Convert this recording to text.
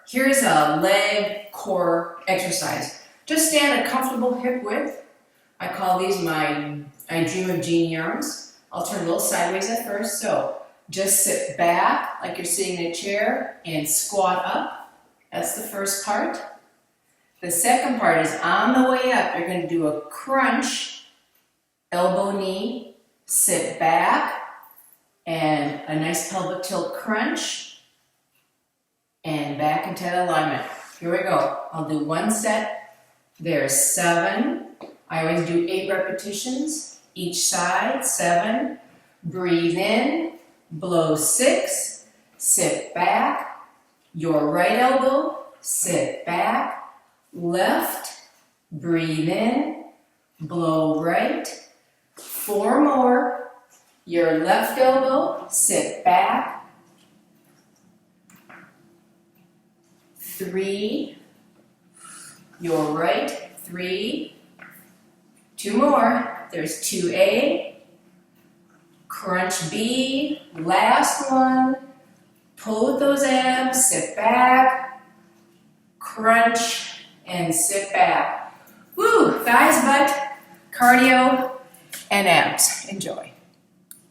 Here's a leg core exercise. Just stand a comfortable hip width. I call these my I Dream of Genie arms. I'll turn a little sideways at first. So just sit back like you're sitting in a chair and squat up. That's the first part. The second part is on the way up, you're going to do a crunch, elbow knee, sit back, and a nice pelvic tilt crunch, and back into alignment. Here we go. I'll do one set. There's 7. I always do 8 repetitions each side. 7. Breathe in, blow 6, sit back, your right elbow, sit back, left, breathe in, blow right, 4 more, your left elbow, sit back, 3, your right, 3, 2 more, there's 2A, crunch B, last one, pull with those abs, sit back, crunch, and sit back. Woo! Thighs, butt, cardio, and abs. Enjoy.